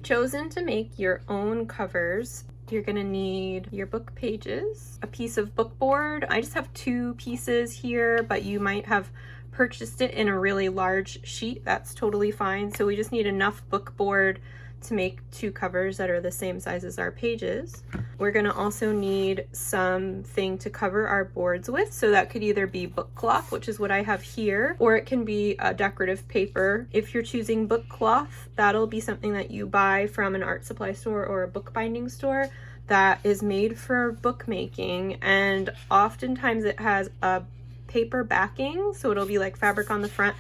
chosen to make your own covers, you're gonna need your book pages, a piece of book board. I just have 2 pieces here, but you might have purchased it in a really large sheet. That's totally fine. So we just need enough book board to make 2 covers that are the same size as our pages. We're gonna also need something to cover our boards with. So that could either be book cloth, which is what I have here, or it can be a decorative paper. If you're choosing book cloth, that'll be something that you buy from an art supply store or a bookbinding store that is made for bookmaking, and oftentimes it has a paper backing, so it'll be like fabric on the front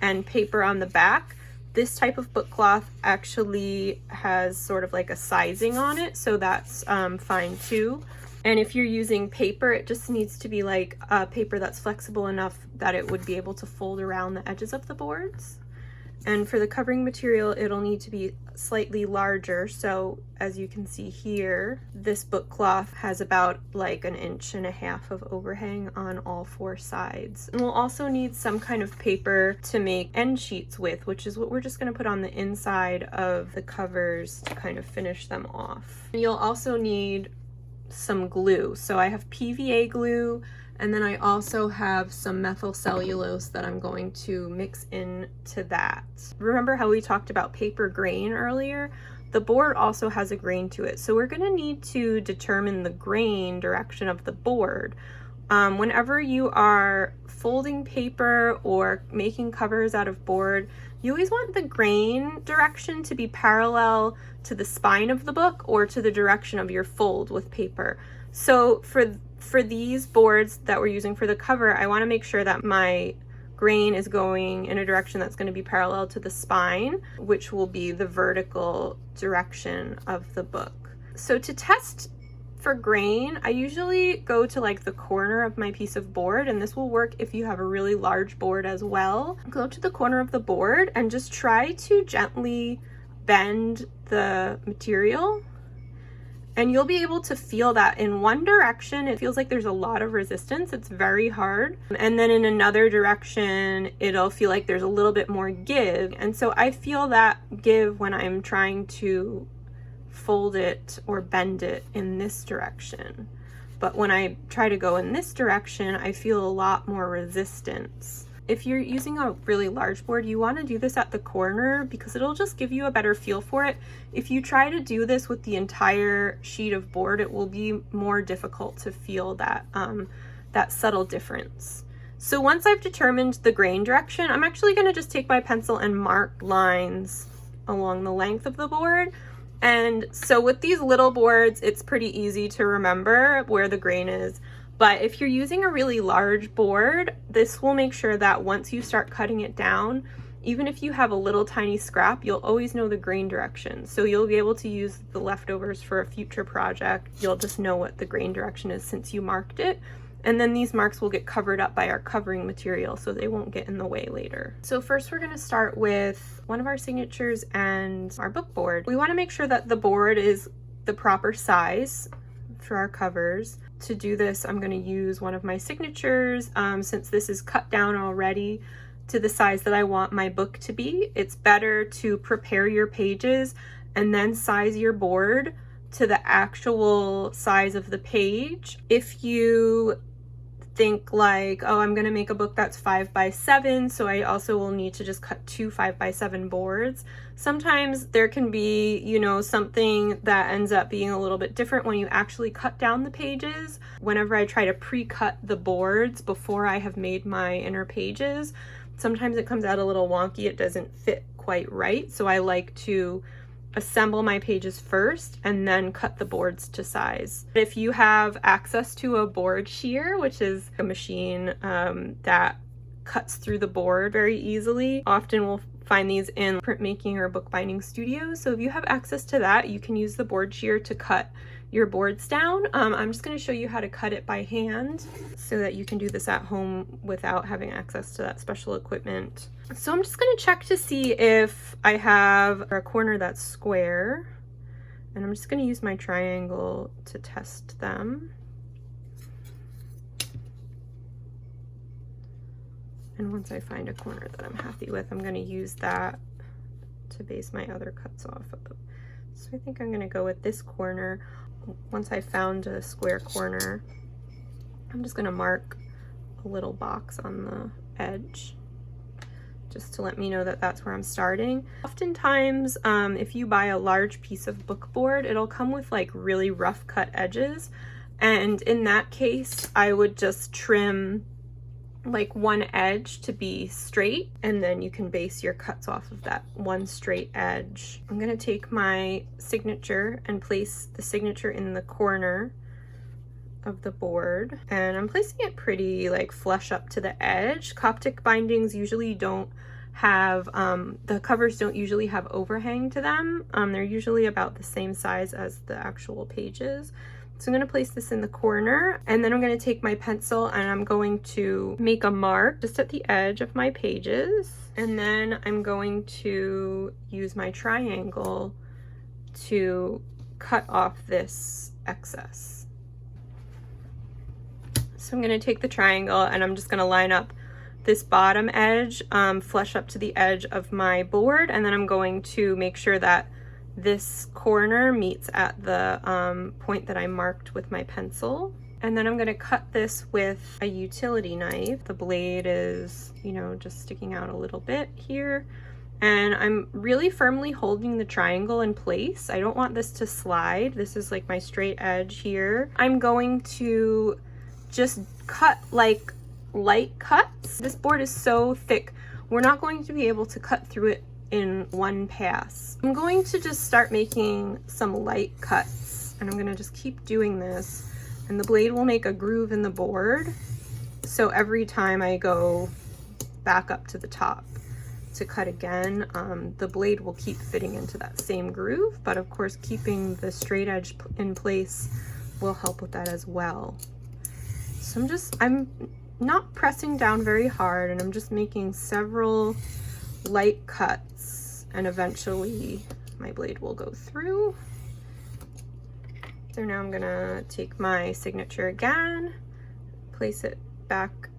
and paper on the back. This type of book cloth actually has sort of like a sizing on it, so that's fine too. And if you're using paper, it just needs to be like a paper that's flexible enough that it would be able to fold around the edges of the boards. And for the covering material, it'll need to be slightly larger. So as you can see here, this book cloth has about like 1.5 inches of overhang on all 4 sides. And we'll also need some kind of paper to make end sheets with, which is what we're just gonna put on the inside of the covers to kind of finish them off. You'll also need some glue. So I have PVA glue, and then I also have some methyl cellulose that I'm going to mix into that. Remember how we talked about paper grain earlier? The board also has a grain to it. So we're gonna need to determine the grain direction of the board. Whenever you are folding paper or making covers out of board, you always want the grain direction to be parallel to the spine of the book or to the direction of your fold with paper. So for these boards that we're using for the cover, I want to make sure that my grain is going in a direction that's going to be parallel to the spine, which will be the vertical direction of the book. So to test for grain, I usually go to like the corner of my piece of board, and this will work if you have a really large board as well. Go to the corner of the board and just try to gently bend the material, and you'll be able to feel that in one direction it feels like there's a lot of resistance, it's very hard, and then in another direction it'll feel like there's a little bit more give. And so I feel that give when I'm trying to fold it or bend it in this direction, but when I try to go in this direction I feel a lot more resistance. If you're using a really large board, you want to do this at the corner because it'll just give you a better feel for it. If you try to do this with the entire sheet of board, it will be more difficult to feel that, that subtle difference. So once I've determined the grain direction, I'm actually going to just take my pencil and mark lines along the length of the board. And so with these little boards, it's pretty easy to remember where the grain is. But if you're using a really large board, this will make sure that once you start cutting it down, even if you have a little tiny scrap, you'll always know the grain direction. So you'll be able to use the leftovers for a future project. You'll just know what the grain direction is since you marked it. And then these marks will get covered up by our covering material so they won't get in the way later. So first we're gonna start with one of our signatures and our book board. We wanna make sure that the board is the proper size for our covers. To do this, I'm going to use one of my signatures. Since this is cut down already to the size that I want my book to be, it's better to prepare your pages and then size your board to the actual size of the page. If you think like, oh, I'm gonna make a book that's 5 by 7, so I also will need to just cut 2 5 by 7 boards. Sometimes there can be, you know, something that ends up being a little bit different when you actually cut down the pages. Whenever I try to pre-cut the boards before I have made my inner pages, sometimes it comes out a little wonky, it doesn't fit quite right. So I like to assemble my pages first and then cut the boards to size. If you have access to a board shear, which is a machine that cuts through the board very easily, often we'll find these in printmaking or bookbinding studios. So if you have access to that, you can use the board shear to cut your boards down. I'm just going to show you how to cut it by hand so that you can do this at home without having access to that special equipment. So I'm just going to check to see if I have a corner that's square, and I'm just going to use my triangle to test them. And once I find a corner that I'm happy with, I'm going to use that to base my other cuts off of. So I think I'm gonna go with this corner. Once I found a square corner, I'm just gonna mark a little box on the edge just to let me know that that's where I'm starting. Oftentimes, if you buy a large piece of book board, it'll come with like really rough cut edges. And in that case, I would just trim like one edge to be straight, and then you can base your cuts off of that one straight edge. I'm gonna take my signature and place the signature in the corner of the board, and I'm placing it pretty like flush up to the edge. Coptic bindings usually don't have, the covers don't usually have overhang to them. They're usually about the same size as the actual pages. So I'm going to place this in the corner, and then I'm going to take my pencil and I'm going to make a mark just at the edge of my pages. And then I'm going to use my triangle to cut off this excess. So I'm going to take the triangle and I'm just going to line up this bottom edge flush up to the edge of my board, and then I'm going to make sure that this corner meets at the point that I marked with my pencil. And then I'm going to cut this with a utility knife. The blade is, you know, just sticking out a little bit here. And I'm really firmly holding the triangle in place. I don't want this to slide. This is like my straight edge here. I'm going to just cut like light cuts. This board is so thick, we're not going to be able to cut through it in one pass. I'm going to just start making some light cuts, and I'm going to just keep doing this, and the blade will make a groove in the board. So every time I go back up to the top to cut again, the blade will keep fitting into that same groove, but of course keeping the straight edge in place will help with that as well. So I'm not pressing down very hard, and I'm just making several light cuts, and eventually my blade will go through. So now I'm gonna take my signature again, place it back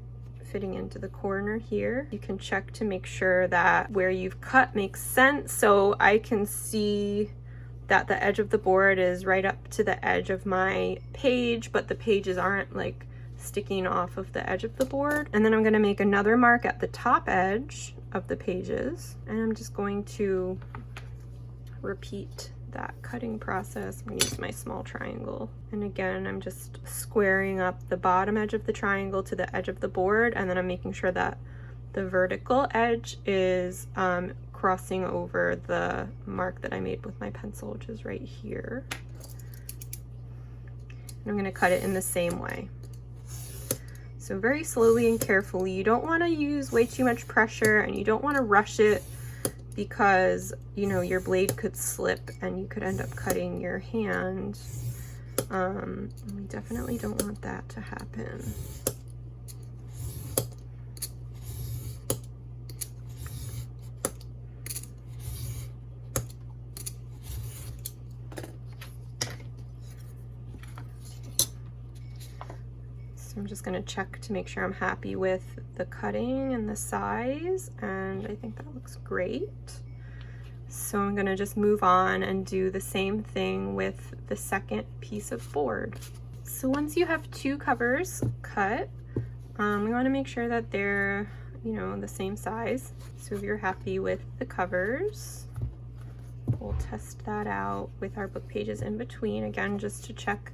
fitting into the corner here. You can check to make sure that where you've cut makes sense. So I can see that the edge of the board is right up to the edge of my page, but the pages aren't like sticking off of the edge of the board. And then I'm going to make another mark at the top edge of the pages, and I'm just going to repeat that cutting process. I'm going to use my small triangle, and again I'm just squaring up the bottom edge of the triangle to the edge of the board, and then I'm making sure that the vertical edge is crossing over the mark that I made with my pencil, which is right here. And I'm going to cut it in the same way. So very slowly and carefully. You don't want to use way too much pressure, and you don't want to rush it, because, you know, your blade could slip and you could end up cutting your hand. We definitely don't want that to happen. So I'm just going to check to make sure I'm happy with the cutting and the size, and I think that looks great. So I'm going to just move on and do the same thing with the second piece of board. So once you have two covers cut, we want to make sure that they're, you know, the same size. So if you're happy with the covers, we'll test that out with our book pages in between, again just to check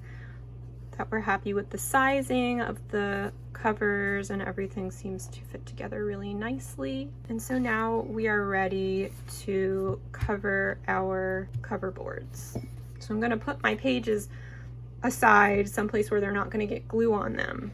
that we're happy with the sizing of the covers, and everything seems to fit together really nicely. And so now we are ready to cover our cover boards. So I'm going to put my pages aside someplace where they're not going to get glue on them.